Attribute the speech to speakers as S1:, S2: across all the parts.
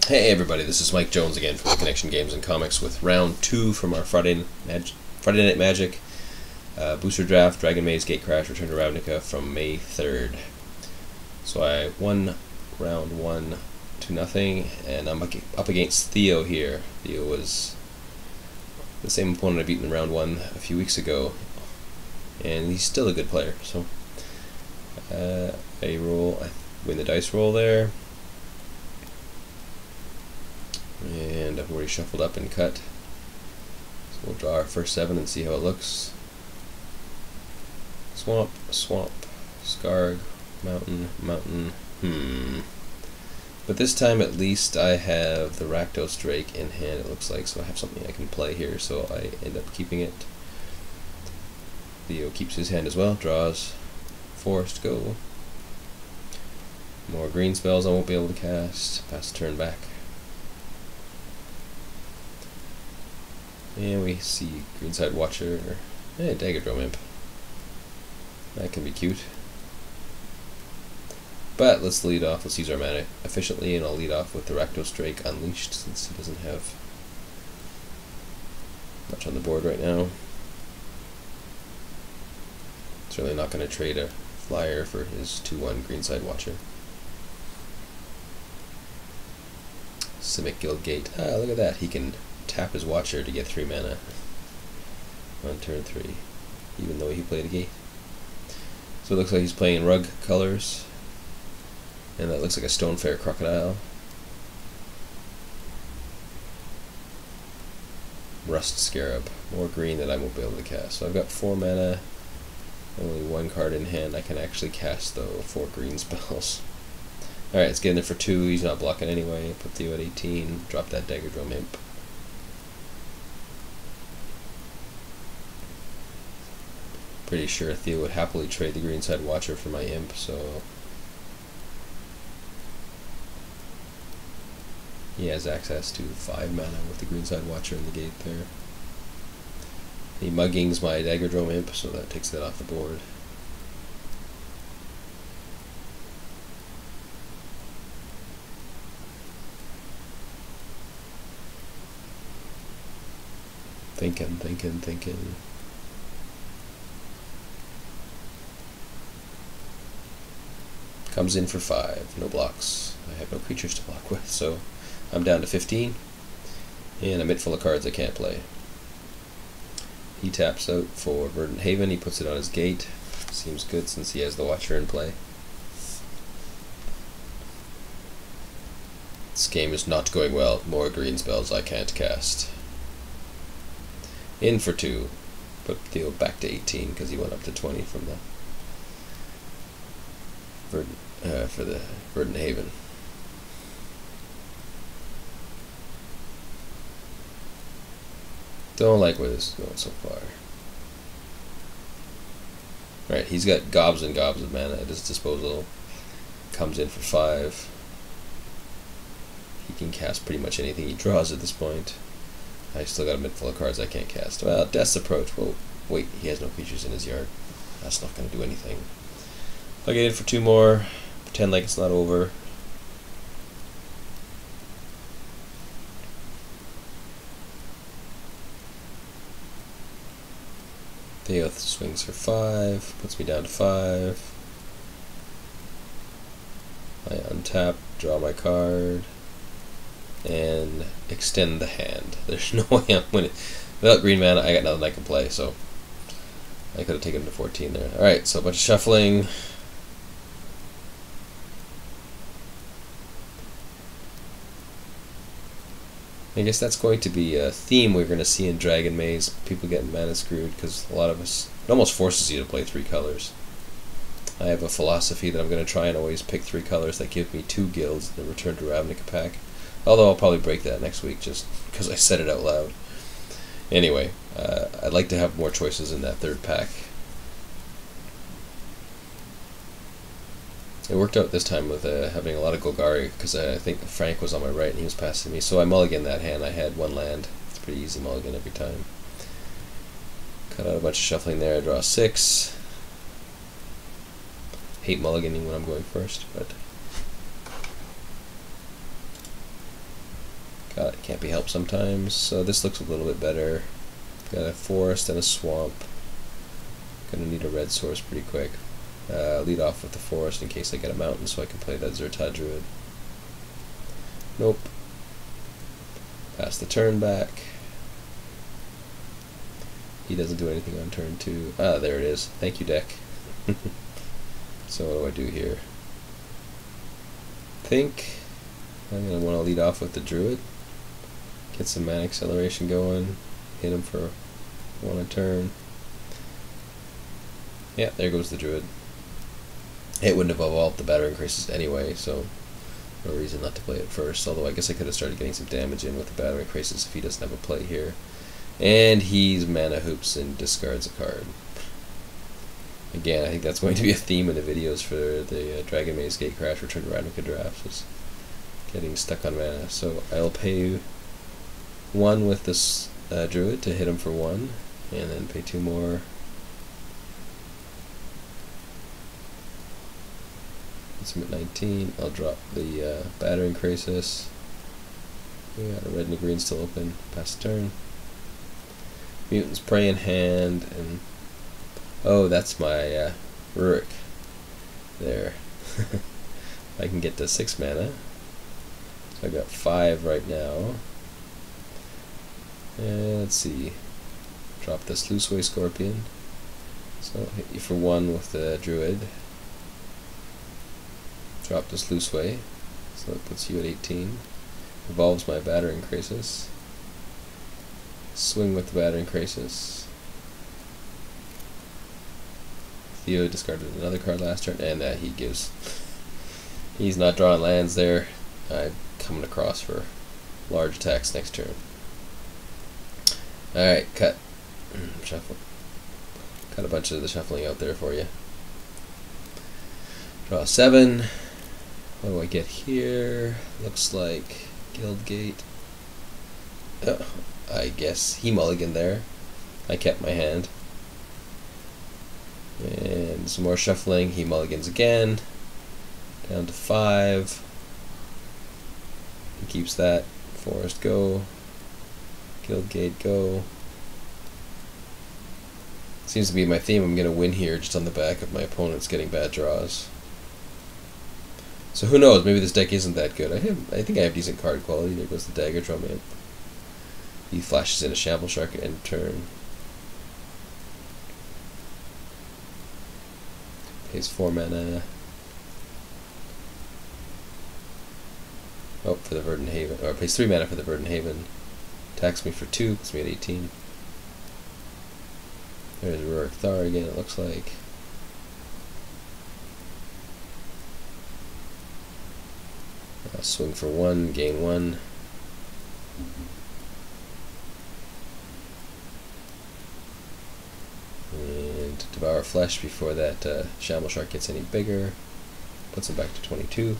S1: Hey everybody, this is Mike Jones again from Connection Games and Comics with round 2 from our Friday Night Magic booster draft, Dragon Maze Gatecrash, Return to Ravnica from May 3rd. So I won round 1 to nothing, and I'm up against Theo here. Theo was the same opponent I beat in round 1 a few weeks ago, and he's still a good player. So I win the dice roll there. And I've already shuffled up and cut. So we'll draw our first 7 and see how it looks. Swamp, swamp, Scarg, mountain, mountain, But this time at least I have the Rakdos Drake in hand, it looks like, so I have something I can play here, so I end up keeping it. Theo keeps his hand as well, draws, forest, go. More green spells I won't be able to cast, pass the turn back. And we see Greenside Watcher, and Dagger Drum Imp. That can be cute. But let's lead off, let's use our mana efficiently, and I'll lead off with the Rakdos Drake Unleashed, since he doesn't have much on the board right now. Certainly not going to trade a flyer for his 2/1 Greenside Watcher. Simic Guild Gate. Ah, look at that, he can tap his Watcher to get 3 mana on turn 3, even though he played a gate. So it looks like he's playing Rug colors, and that looks like a Stonefair Crocodile. Rust Scarab, more green that I won't be able to cast. So I've got 4 mana, only 1 card in hand. I can actually cast though 4 green spells. Alright, let's get in there for 2, he's not blocking anyway. Put Theo at 18, drop that Dagger Drum Imp. Pretty sure Theo would happily trade the Greenside Watcher for my Imp, so he has access to 5 mana with the Greenside Watcher in the gate there. He muggings my Dagger Drum Imp, so that takes that off the board. Thinking. Comes in for 5, no blocks. I have no creatures to block with, so I'm down to 15, and a mitt full of cards I can't play. He taps out for Verdant Haven, he puts it on his gate. Seems good since he has the Watcher in play. This game is not going well. More green spells I can't cast. In for 2. Put Theo back to 18 because he went up to 20 from the for the Verdant Haven. Don't like where this is going so far. Right, he's got gobs and gobs of mana at his disposal. Comes in for 5. He can cast pretty much anything he draws at this point. I still got a mitt full of cards I can't cast. Well, Death's Approach. Well, wait, he has no creatures in his yard. That's not going to do anything. I'll get in for 2 more. Pretend like it's not over. Theo swings for 5, puts me down to 5. I untap, draw my card, and extend the hand. There's no way I'm winning. Without green mana, I got nothing I can play, so I could have taken him to 14 there. Alright, so a bunch of shuffling. I guess that's going to be a theme we're going to see in Dragon Maze. People getting mana screwed because a lot of us, it almost forces you to play 3 colors. I have a philosophy that I'm going to try and always pick 3 colors that give me 2 guilds in the Return to Ravnica pack. Although I'll probably break that next week just because I said it out loud. Anyway, I'd like to have more choices in that 3rd pack. It worked out this time with having a lot of Golgari, because I think Frank was on my right and he was passing me, so I mulligan that hand. I had 1 land. It's a pretty easy mulligan every time. Cut out a bunch of shuffling there. I draw 6. Hate mulliganing when I'm going first, but God, it can't be helped sometimes. So this looks a little bit better. Got a forest and a swamp. Gonna need a red source pretty quick. Lead off with the forest in case I get a mountain so I can play that Zerta Druid. Nope. Pass the turn back. He doesn't do anything on turn 2. Ah, there it is. Thank you, deck. So what do I do here? I think I'm going to want to lead off with the Druid. Get some mana acceleration going. Hit him for 1 a turn. Yeah, there goes the Druid. It wouldn't have evolved the battering increases anyway, so no reason not to play it first. Although I guess I could have started getting some damage in with the battering increases if he doesn't have a play here. And he's mana hoops and discards a card. Again, I think that's going to be a theme in the videos for the Dragon Maze Gatecrash Return to Ravnica drafts, is getting stuck on mana. So I'll pay 1 with this Druid to hit him for 1, and then pay 2 more. It's him at 19. I'll drop the battering crisis. We got a red and a green still open. Pass the turn. Mutant's Prey in hand, and oh, that's my Rurik. There. I can get to 6 mana. So I got 5 right now. And let's see. Drop this Looseway Scorpion. So I'll hit you for 1 with the Druid. Drop this Looseway. So it puts you at 18. Evolves my battering crisis. Swing with the battering crisis. Theo discarded another card last turn, and he gives. He's not drawing lands there. I'm coming across for large attacks next turn. Alright, cut. Shuffle. Cut a bunch of the shuffling out there for you. Draw 7. What do I get here? Looks like Guildgate. Oh, I guess he mulliganed there. I kept my hand. And some more shuffling. He mulligans again. Down to 5. He keeps that. Forest go. Guildgate go. Seems to be my theme. I'm going to win here just on the back of my opponents getting bad draws. So who knows? Maybe this deck isn't that good. I think I have decent card quality. There goes the Dagger Drum Imp. He flashes in a Shamble Shark at end turn. Pays 4 mana. Oh, for the Verdant Haven. Or pays 3 mana for the Verdant Haven. Attacks me for 2, puts me at 18. There's Rurik Thar again, it looks like. I'll swing for 1, gain 1. And Devour Flesh before that Shamble Shark gets any bigger. Puts him back to 22.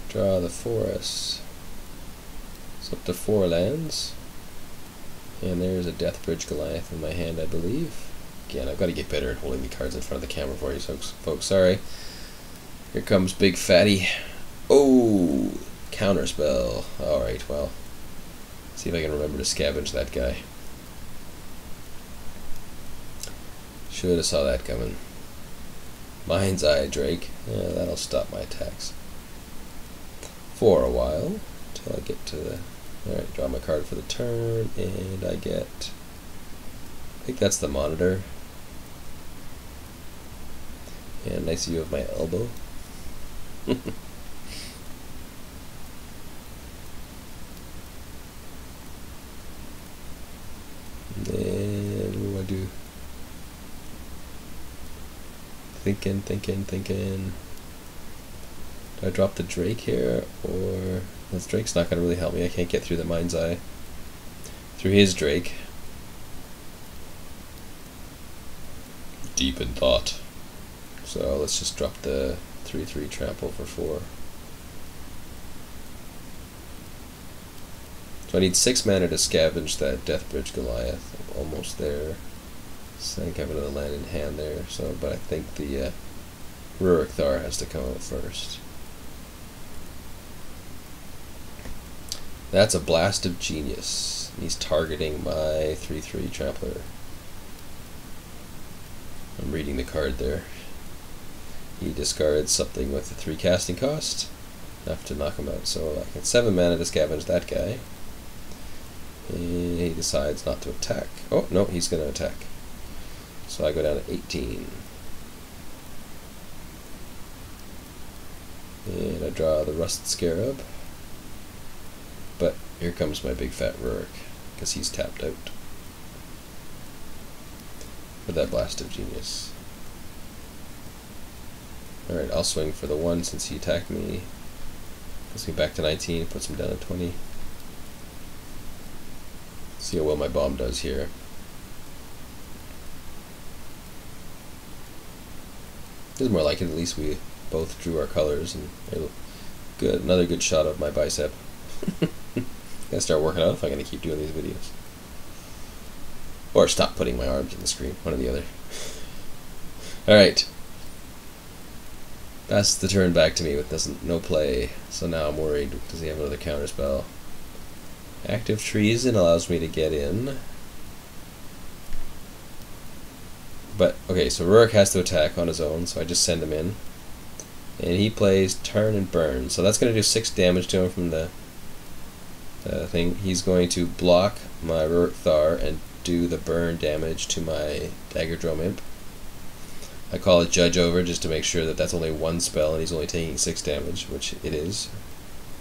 S1: Draw the forest. It's up to 4 lands. And there's a Deathbridge Goliath in my hand, I believe. Again, I've got to get better at holding the cards in front of the camera for you folks. Sorry. Here comes Big Fatty. Oh! Counterspell. Alright, well. See if I can remember to scavenge that guy. Should have saw that coming. Mind's Eye Drake. That'll stop my attacks. For a while. Until I get to the... Alright, draw my card for the turn, and I get... I think that's the Monitor. And nice view of my elbow. And then, what do I do? Thinking. Do I drop the Drake here, or... This Drake's not going to really help me. I can't get through the Mind's Eye. Through his Drake. Deep in thought. So let's just drop the 3/3 trample for 4. So I need 6 mana to scavenge that Deathbridge Goliath. I'm almost there. So I think I have another land in hand there. So, but I think the Rurik Thar has to come out first. That's a Blast of Genius. He's targeting my 3/3 Trampler. I'm reading the card there. He discards something with a 3 casting cost, enough to knock him out. So I get 7 mana to scavenge that guy. And he decides not to attack. Oh, no, he's going to attack. So I go down to 18. And I draw the Rust Scarab. But here comes my big fat Rurik, because he's tapped out with that Blast of Genius. Alright, I'll swing for the 1 since he attacked me. Puts me back to 19, puts him down to 20. See how well my bomb does here. This is more like it, at least we both drew our colors, and good, another good shot of my bicep. Gotta start working out if I'm gonna keep doing these videos. Or stop putting my arms in the screen, one or the other. Alright. Passes the turn back to me with no play, so now I'm worried. Does he have another counterspell? Active Treason allows me to get in. But, okay, so Rurik has to attack on his own, so I just send him in. And he plays Turn and Burn, so that's going to do 6 damage to him from the thing. He's going to block my Rurik Thar and do the burn damage to my Dagger Drome Imp. I call it Judge over just to make sure that that's only 1 spell and he's only taking 6 damage, which it is,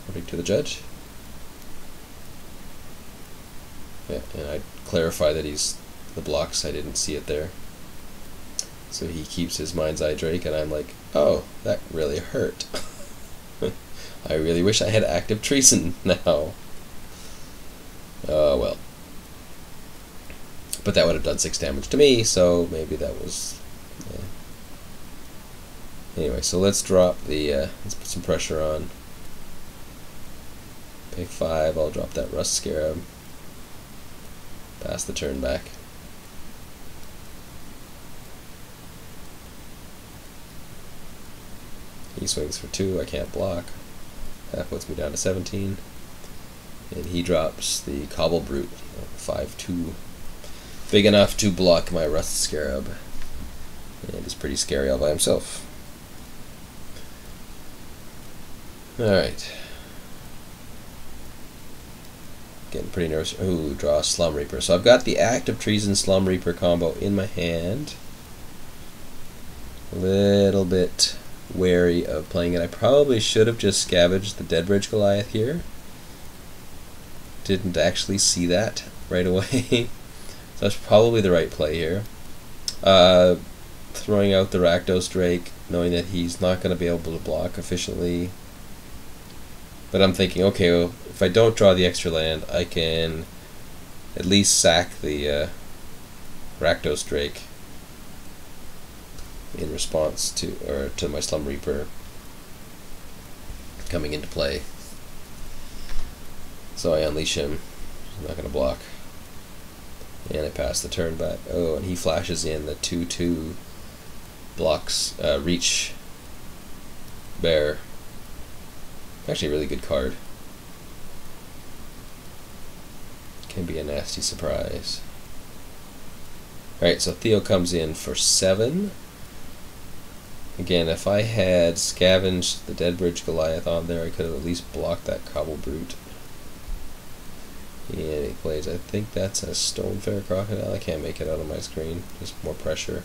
S1: according to the judge. Yeah, and I clarify that he's the blocks, I didn't see it there. So he keeps his Mind's Eye Drake, and I'm like, oh, that really hurt. I really wish I had Active Treason now. Oh, well. But that would have done 6 damage to me, so maybe that was... Anyway, so let's drop the... let's put some pressure on. Pay 5, I'll drop that Rust Scarab. Pass the turn back. He swings for 2, I can't block. That puts me down to 17. And he drops the Cobble Brute, 5/2. Big enough to block my Rust Scarab. And he's pretty scary all by himself. Alright. Getting pretty nervous. Ooh, draw a Slum Reaper. So I've got the Active Treason Slum Reaper combo in my hand. A little bit wary of playing it. I probably should have just scavenged the Deadbridge Goliath here. Didn't actually see that right away. So that's probably the right play here. Throwing out the Rakdos Drake, knowing that he's not going to be able to block efficiently. But I'm thinking, okay, well, if I don't draw the extra land, I can at least sack the Rakdos Drake in response to my Slum Reaper coming into play. So I unleash him. I'm not going to block. And I pass the turn back. Oh, and he flashes in the 2/2 blocks Reach Bear. Actually a really good card. Can be a nasty surprise. Alright, so Theo comes in for 7. Again, if I had scavenged the Deadbridge Goliath on there, I could have at least blocked that Cobble Brute. And he plays, I think that's a Stonefair Crocodile. I can't make it out on my screen. Just more pressure.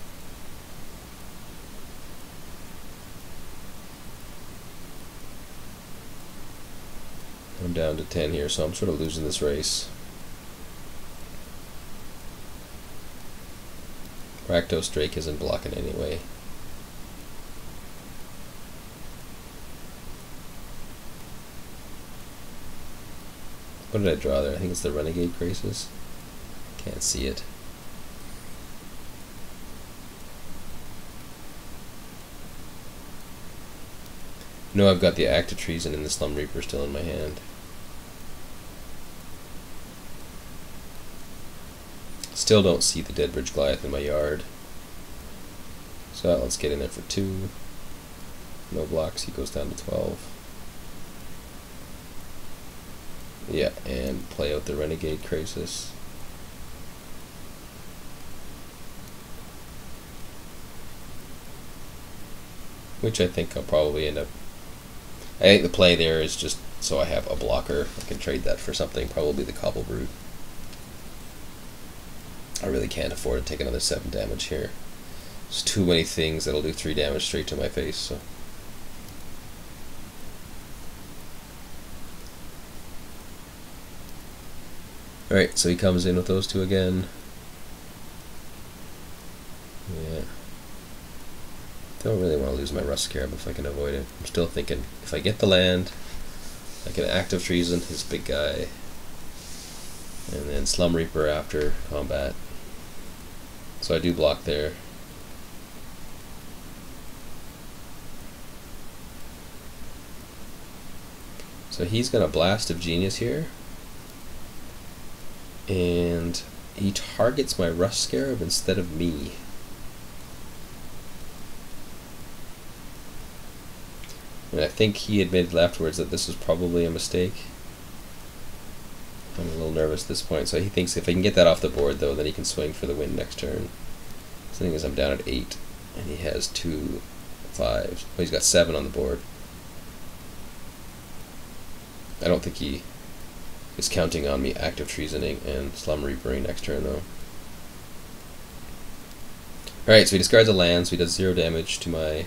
S1: I'm down to 10 here, so I'm sort of losing this race. Rakdos Drake isn't blocking anyway. What did I draw there? I think it's the Renegade Graces. Can't see it. No, I've got the Active Treason and the Slum Reaper still in my hand. Still don't see the Deadbridge Goliath in my yard. So let's get in there for 2. No blocks, he goes down to 12. Yeah, and play out the Renegade Crisis. Which I think I'll probably end up... I think the play there is just so I have a blocker. I can trade that for something, probably the Cobble Brute. I really can't afford to take another 7 damage here. There's too many things that'll do 3 damage straight to my face, so... Alright, so he comes in with those 2 again. Yeah. Don't really want to lose my Rust Scarab if I can avoid it. I'm still thinking, if I get the land, I can Active Treason his big guy, and then Slum Reaper after combat. So I do block there. So he's going to Blast of Genius here. And he targets my Rust Scarab instead of me. And I think he admitted afterwards that this was probably a mistake. I'm a little nervous at this point. So he thinks if I can get that off the board, though, then he can swing for the win next turn. So the thing is, I'm down at 8, and he has 2 5s. Well, he's got 7 on the board. I don't think he is counting on me Active Treasoning and Slum Reapering next turn, though. Alright, so he discards a land, so he does 0 damage to my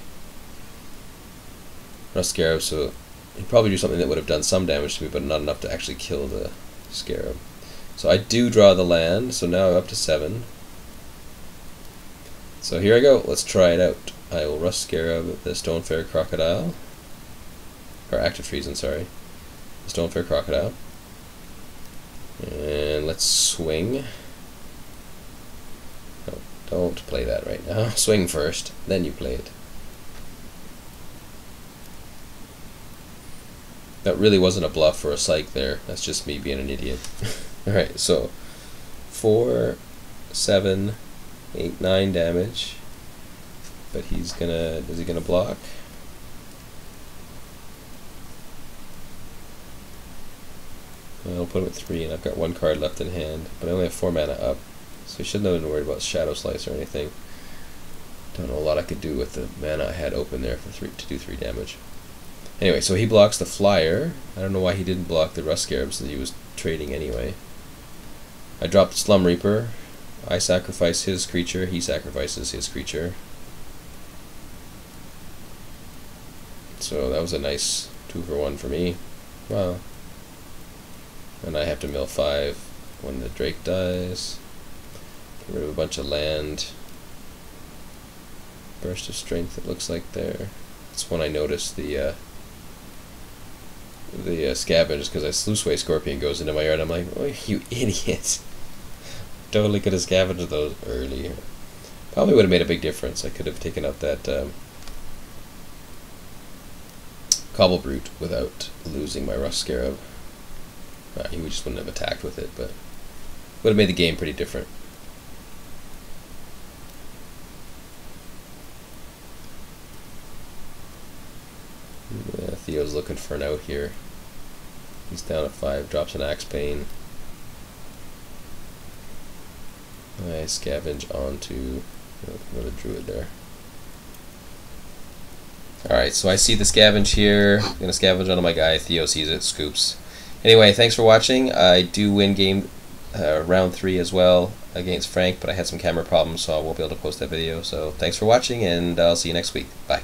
S1: Rust Scarab, so he'd probably do something that would have done some damage to me, but not enough to actually kill the Scarab. So I do draw the land, so now I'm up to 7. So here I go, let's try it out. I will Rust Scarab the Stonefair Crocodile, or Active Treason, sorry, the Stonefair Crocodile. And let's swing. No, don't play that right now. Swing first, then you play it. That really wasn't a bluff or a psych there. That's just me being an idiot. Alright, so 4, 7, 8, 9 damage. But he's gonna... is he gonna block? I'll put him at 3, and I've got 1 card left in hand. But I only have 4 mana up. So I shouldn't have been worried about Shadow Slice or anything. Don't know a lot I could do with the mana I had open there for to do 3 damage. Anyway, so he blocks the Flyer. I don't know why he didn't block the Rust Scarabs that he was trading anyway. I dropped Slum Reaper. I sacrifice his creature, he sacrifices his creature. So that was a nice 2-for-1 for me. Wow. And I have to mill 5 when the Drake dies. Get rid of a bunch of land. Burst of Strength, it looks like there. That's when I noticed the scavenge, because I Sluiceway Scorpion goes into my yard. I'm like, oh, you idiot. Totally could have scavenged those earlier. Probably would have made a big difference. I could have taken out that Cobble Brute without losing my Rust Scarab. He just wouldn't have attacked with it, but would have made the game pretty different. Yeah, Theo's looking for an out here. He's down at 5, drops an Axebane. I scavenge onto another Druid there. Alright, so I see the scavenge here. I'm going to scavenge onto my guy. Theo sees it, scoops. Anyway, thanks for watching. I do win game round 3 as well against Frank, but I had some camera problems, so I won't be able to post that video. So thanks for watching, and I'll see you next week. Bye.